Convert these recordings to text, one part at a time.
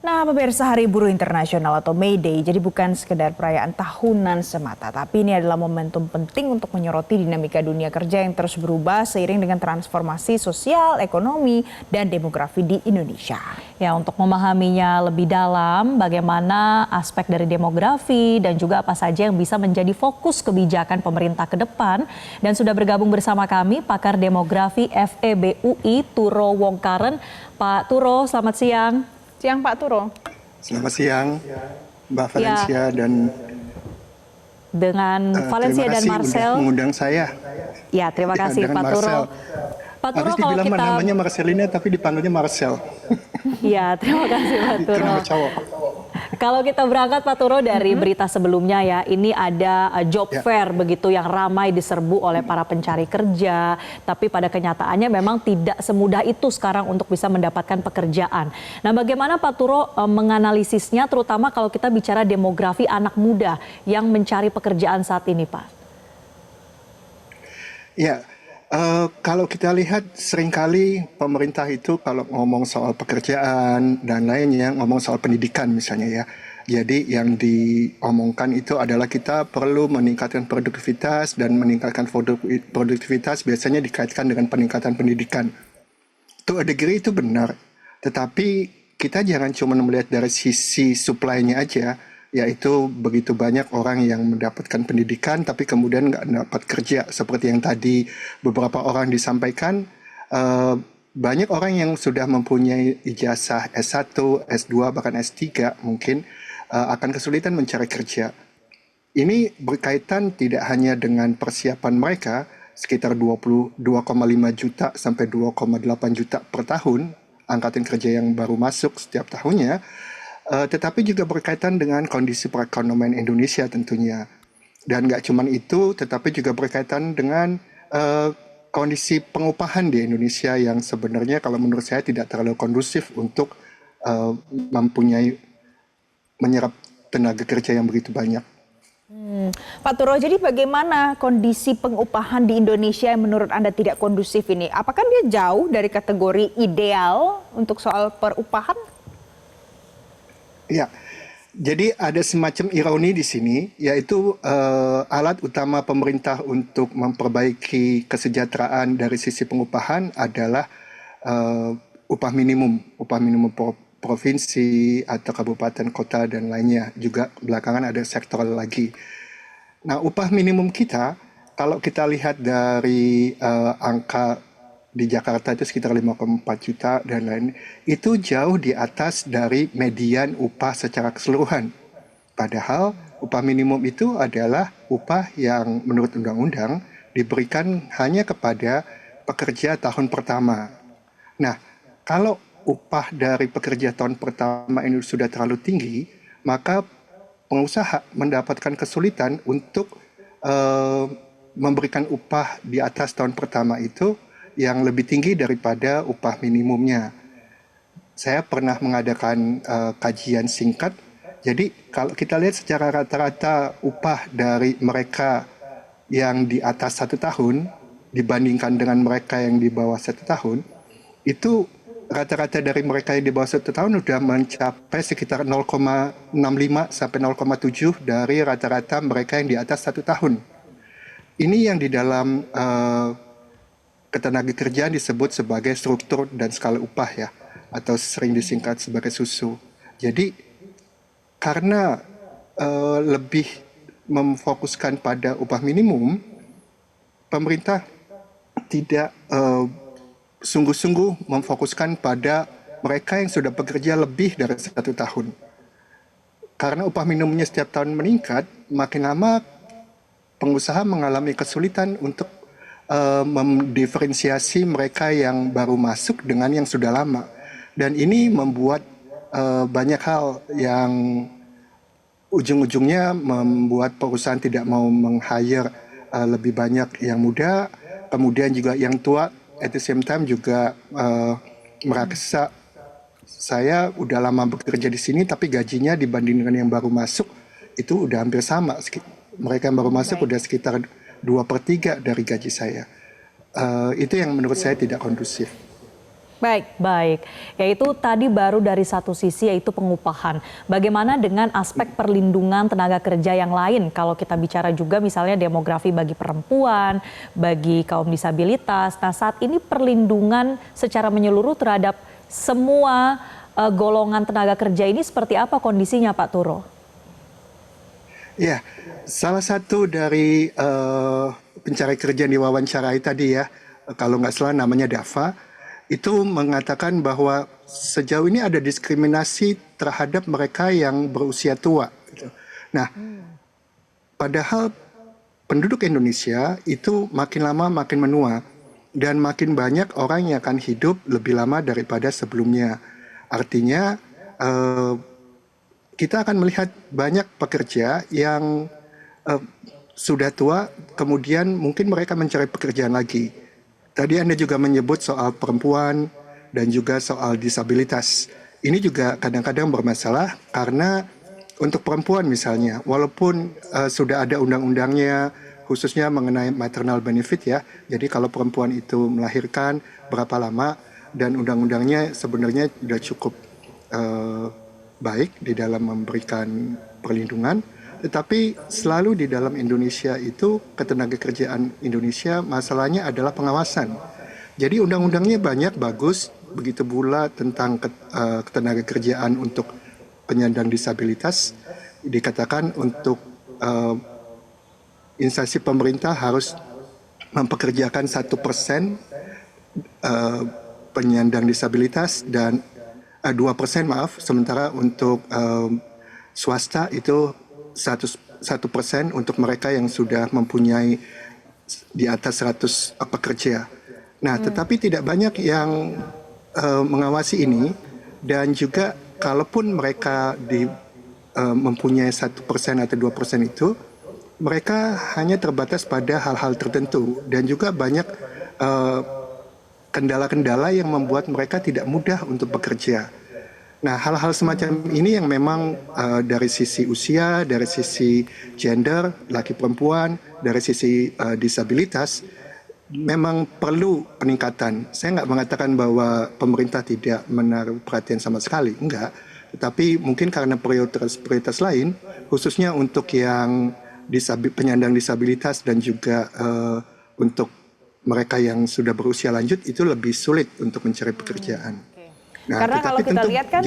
Nah, pemirsa Hari Buruh Internasional atau May Day jadi bukan sekedar perayaan tahunan semata, tapi ini adalah momentum penting untuk menyoroti dinamika dunia kerja yang terus berubah seiring dengan transformasi sosial, ekonomi, dan demografi di Indonesia. Ya, untuk memahaminya lebih dalam, bagaimana aspek dari demografi dan juga apa saja yang bisa menjadi fokus kebijakan pemerintah ke depan. Dan sudah bergabung bersama kami pakar demografi FEB UI, Turo Wongkaren. Pak Turo, selamat siang. Siang Pak Turo. Selamat siang Mbak Valencia dan Valencia dan Marcel. Mengundang saya. Ya, terima kasih Pak Turo. Pak Turo, kalau kita namanya Marcelina tapi dipanggilnya Marcel. Ya, terima kasih Pak Turo. Itu nama cowok. Kalau kita berangkat Pak Turo dari berita sebelumnya ya, ini ada job fair begitu yang ramai diserbu oleh para pencari kerja, tapi pada kenyataannya memang tidak semudah itu sekarang untuk bisa mendapatkan pekerjaan. Nah, bagaimana Pak Turo menganalisisnya, terutama kalau kita bicara demografi anak muda yang mencari pekerjaan saat ini, Pak? Ya, kalau kita lihat seringkali pemerintah itu kalau ngomong soal pekerjaan dan lainnya, ngomong soal pendidikan misalnya ya. Jadi yang diomongkan itu adalah kita perlu meningkatkan produktivitas dan meningkatkan produktivitas biasanya dikaitkan dengan peningkatan pendidikan. To a degree itu benar, tetapi kita jangan cuma melihat dari sisi supply-nya aja, yaitu begitu banyak orang yang mendapatkan pendidikan tapi kemudian nggak dapat kerja. Seperti yang tadi beberapa orang disampaikan, banyak orang yang sudah mempunyai ijazah S1, S2, bahkan S3 mungkin akan kesulitan mencari kerja. Ini berkaitan tidak hanya dengan persiapan mereka, sekitar 22,5 juta sampai 2,8 juta per tahun, angkatan kerja yang baru masuk setiap tahunnya, tetapi juga berkaitan dengan kondisi perekonomian Indonesia tentunya. Dan nggak cuma itu, tetapi juga berkaitan dengan kondisi pengupahan di Indonesia yang sebenarnya kalau menurut saya tidak terlalu kondusif untuk menyerap tenaga kerja yang begitu banyak. Pak Turo, jadi bagaimana kondisi pengupahan di Indonesia yang menurut Anda tidak kondusif ini? Apakah dia jauh dari kategori ideal untuk soal perupahan? Ya, jadi ada semacam ironi di sini, yaitu alat utama pemerintah untuk memperbaiki kesejahteraan dari sisi pengupahan adalah upah minimum provinsi atau kabupaten kota dan lainnya. Juga belakangan ada sektoral lagi. Nah, upah minimum kita, kalau kita lihat dari angka di Jakarta itu sekitar 5,4 juta dan lain, itu jauh di atas dari median upah secara keseluruhan. Padahal upah minimum itu adalah upah yang menurut undang-undang diberikan hanya kepada pekerja tahun pertama. Nah, kalau upah dari pekerja tahun pertama ini sudah terlalu tinggi, maka pengusaha mendapatkan kesulitan untuk memberikan upah di atas tahun pertama itu yang lebih tinggi daripada upah minimumnya. Saya pernah mengadakan kajian singkat. Jadi kalau kita lihat secara rata-rata upah dari mereka yang di atas 1 tahun dibandingkan dengan mereka yang di bawah 1 tahun, itu rata-rata dari mereka yang di bawah 1 tahun sudah mencapai sekitar 0,65 sampai 0,7 dari rata-rata mereka yang di atas 1 tahun. Ini yang di dalam ketenagakerjaan disebut sebagai struktur dan skala upah ya, atau sering disingkat sebagai SUSU. Jadi karena lebih memfokuskan pada upah minimum, pemerintah tidak sungguh-sungguh memfokuskan pada mereka yang sudah bekerja lebih dari 1 tahun. Karena upah minimumnya setiap tahun meningkat, makin lama pengusaha mengalami kesulitan untuk mendiferensiasi mereka yang baru masuk dengan yang sudah lama. Dan ini membuat banyak hal yang ujung-ujungnya membuat perusahaan tidak mau meng-hire lebih banyak yang muda, kemudian juga yang tua. At the same time juga merasa saya udah lama bekerja di sini tapi gajinya dibanding dengan yang baru masuk itu udah hampir sama. Mereka yang baru masuk udah sekitar 2/3 dari gaji saya. Itu yang menurut saya tidak kondusif. Baik, yaitu tadi baru dari satu sisi yaitu pengupahan. Bagaimana dengan aspek perlindungan tenaga kerja yang lain? Kalau kita bicara juga misalnya demografi bagi perempuan, bagi kaum disabilitas. Nah, saat ini perlindungan secara menyeluruh terhadap semua golongan tenaga kerja ini seperti apa kondisinya, Pak Turo? Ya, salah satu dari pencari kerja yang diwawancarai tadi ya, kalau nggak salah namanya Dava, itu mengatakan bahwa sejauh ini ada diskriminasi terhadap mereka yang berusia tua. Gitu. Nah, padahal penduduk Indonesia itu makin lama makin menua dan makin banyak orang yang akan hidup lebih lama daripada sebelumnya. Artinya kita akan melihat banyak pekerja yang sudah tua, kemudian mungkin mereka mencari pekerjaan lagi. Tadi Anda juga menyebut soal perempuan dan juga soal disabilitas. Ini juga kadang-kadang bermasalah karena untuk perempuan misalnya, walaupun sudah ada undang-undangnya khususnya mengenai maternal benefit ya. Jadi kalau perempuan itu melahirkan berapa lama dan undang-undangnya sebenarnya sudah cukup baik di dalam memberikan perlindungan. Tetapi selalu di dalam Indonesia itu ketenagakerjaan Indonesia masalahnya adalah pengawasan. Jadi undang-undangnya banyak bagus, begitu pula tentang ketenagakerjaan untuk penyandang disabilitas dikatakan untuk instansi pemerintah harus mempekerjakan 1% penyandang disabilitas dan 2% maaf, sementara untuk swasta itu 1% untuk mereka yang sudah mempunyai di atas 100 pekerja. Nah, tetapi tidak banyak yang mengawasi ini dan juga kalaupun mereka mempunyai 1% atau 2% itu, mereka hanya terbatas pada hal-hal tertentu dan juga banyak kendala-kendala yang membuat mereka tidak mudah untuk bekerja. Nah, hal-hal semacam ini yang memang dari sisi usia, dari sisi gender, laki perempuan, dari sisi disabilitas, memang perlu peningkatan. Saya nggak mengatakan bahwa pemerintah tidak menaruh perhatian sama sekali, enggak. Tetapi mungkin karena prioritas lain, khususnya untuk yang penyandang disabilitas dan juga untuk mereka yang sudah berusia lanjut, itu lebih sulit untuk mencari pekerjaan. Nah, karena kalau kita lihat kan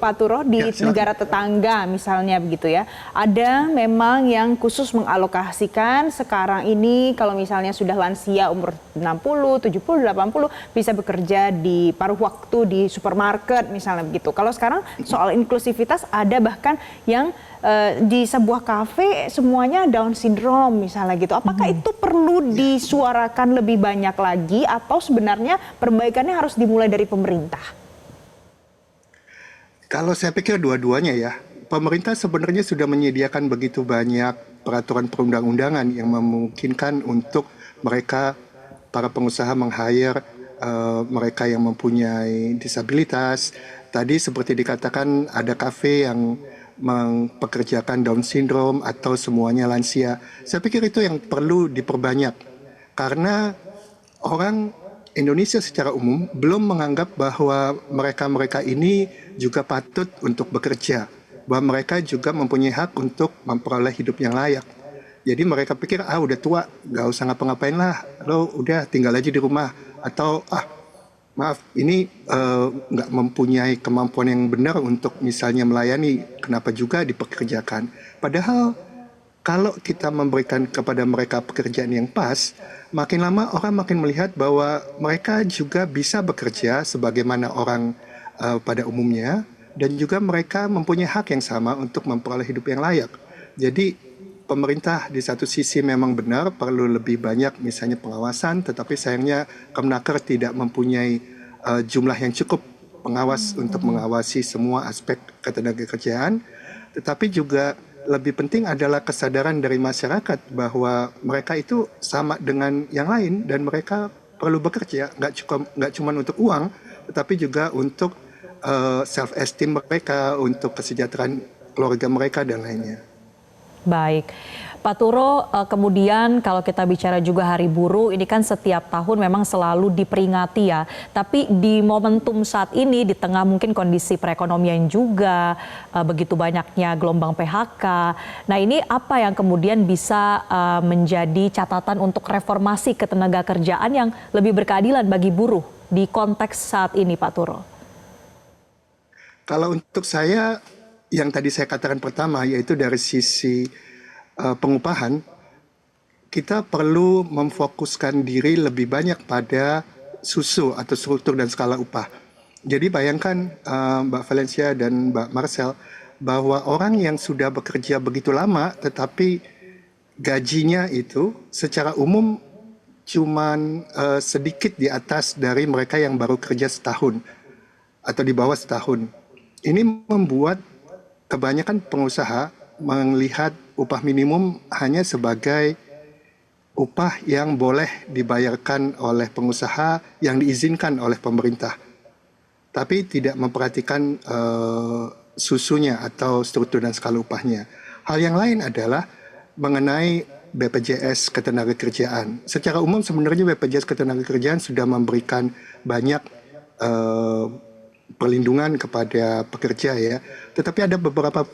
Pak Turo di negara tetangga misalnya begitu ya, ada memang yang khusus mengalokasikan sekarang ini kalau misalnya sudah lansia umur 60, 70, 80 bisa bekerja di paruh waktu di supermarket misalnya begitu. Kalau sekarang soal inklusivitas ada bahkan yang di sebuah kafe semuanya Down syndrome misalnya gitu. Apakah itu perlu disuarakan lebih banyak lagi atau sebenarnya perbaikannya harus dimulai dari pemerintah? Kalau saya pikir dua-duanya ya, pemerintah sebenarnya sudah menyediakan begitu banyak peraturan perundang-undangan yang memungkinkan untuk mereka, para pengusaha meng-hire mereka yang mempunyai disabilitas. Tadi seperti dikatakan ada kafe yang mempekerjakan Down syndrome atau semuanya lansia. Saya pikir itu yang perlu diperbanyak karena orang Indonesia secara umum belum menganggap bahwa mereka-mereka ini juga patut untuk bekerja, bahwa mereka juga mempunyai hak untuk memperoleh hidup yang layak. Jadi mereka pikir udah tua, nggak usah ngapa-ngapain lah, lo udah tinggal aja di rumah, atau maaf ini nggak mempunyai kemampuan yang benar untuk misalnya melayani, kenapa juga dipekerjakan. Padahal kalau kita memberikan kepada mereka pekerjaan yang pas, makin lama orang makin melihat bahwa mereka juga bisa bekerja sebagaimana orang pada umumnya, dan juga mereka mempunyai hak yang sama untuk memperoleh hidup yang layak. Jadi pemerintah di satu sisi memang benar perlu lebih banyak misalnya pengawasan, tetapi sayangnya Kemnaker tidak mempunyai jumlah yang cukup pengawas untuk mengawasi semua aspek ketenagakerjaan, tetapi juga lebih penting adalah kesadaran dari masyarakat bahwa mereka itu sama dengan yang lain dan mereka perlu bekerja, nggak cuma untuk uang, tetapi juga untuk self-esteem mereka, untuk kesejahteraan keluarga mereka dan lainnya. Baik, Pak Turo, kemudian kalau kita bicara juga Hari Buruh, ini kan setiap tahun memang selalu diperingati ya. Tapi di momentum saat ini, di tengah mungkin kondisi perekonomian juga, begitu banyaknya gelombang PHK. Nah ini apa yang kemudian bisa menjadi catatan untuk reformasi ketenaga kerjaan yang lebih berkeadilan bagi buruh di konteks saat ini, Pak Turo? Kalau untuk saya, yang tadi saya katakan pertama, yaitu dari sisi pengupahan, kita perlu memfokuskan diri lebih banyak pada susu atau struktur dan skala upah. Jadi bayangkan Mbak Valencia dan Mbak Marcel, bahwa orang yang sudah bekerja begitu lama, tetapi gajinya itu secara umum cuman sedikit di atas dari mereka yang baru kerja setahun atau di bawah setahun. Ini membuat kebanyakan pengusaha melihat upah minimum hanya sebagai upah yang boleh dibayarkan oleh pengusaha yang diizinkan oleh pemerintah, tapi tidak memperhatikan susunya atau struktur dan skala upahnya. Hal yang lain adalah mengenai BPJS Ketenagakerjaan. Secara umum sebenarnya BPJS Ketenagakerjaan sudah memberikan banyak perlindungan kepada pekerja ya. Tetapi ada beberapa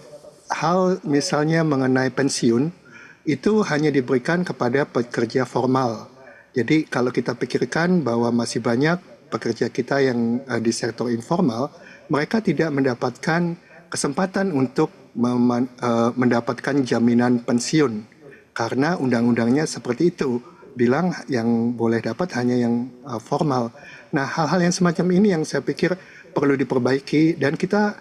hal, misalnya mengenai pensiun, itu hanya diberikan kepada pekerja formal. Jadi kalau kita pikirkan bahwa masih banyak pekerja kita yang di sektor informal, mereka tidak mendapatkan kesempatan untuk mendapatkan jaminan pensiun. Karena undang-undangnya seperti itu, bilang yang boleh dapat hanya yang formal. Nah, hal-hal yang semacam ini yang saya pikir perlu diperbaiki, dan kita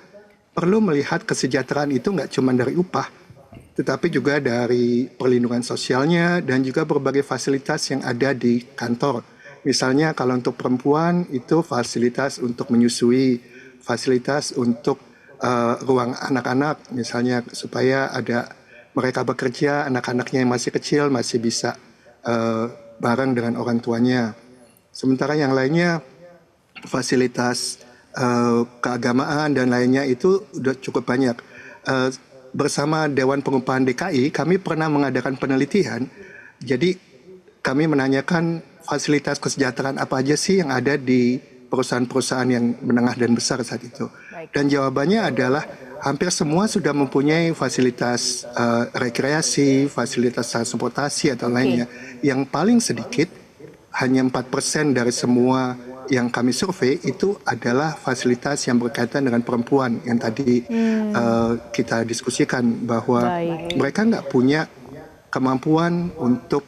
perlu melihat kesejahteraan itu nggak cuma dari upah, tetapi juga dari perlindungan sosialnya dan juga berbagai fasilitas yang ada di kantor. Misalnya kalau untuk perempuan itu fasilitas untuk menyusui, fasilitas untuk ruang anak-anak, misalnya supaya ada mereka bekerja, anak-anaknya yang masih kecil masih bisa bareng dengan orang tuanya. Sementara yang lainnya fasilitas keagamaan dan lainnya itu sudah cukup banyak. Bersama Dewan Pengupahan DKI, kami pernah mengadakan penelitian. Jadi kami menanyakan fasilitas kesejahteraan apa aja sih yang ada di perusahaan-perusahaan yang menengah dan besar saat itu. Dan jawabannya adalah hampir semua sudah mempunyai fasilitas rekreasi, fasilitas transportasi atau lainnya. Yang paling sedikit, hanya 4% dari semua yang kami survei itu adalah fasilitas yang berkaitan dengan perempuan yang tadi kita diskusikan, bahwa mereka nggak punya kemampuan untuk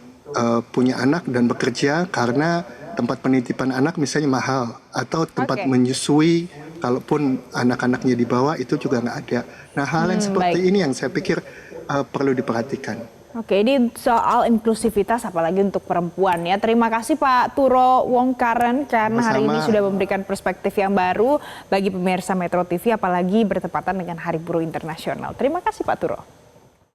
punya anak dan bekerja karena tempat penitipan anak misalnya mahal, atau tempat menyusui kalaupun anak-anaknya dibawa itu juga nggak ada. Nah, hal yang seperti ini yang saya pikir perlu diperhatikan. Oke, ini soal inklusivitas apalagi untuk perempuan ya. Terima kasih Pak Turo Wongkaren karena hari ini sudah memberikan perspektif yang baru bagi pemirsa Metro TV, apalagi bertepatan dengan Hari Buruh Internasional. Terima kasih Pak Turo.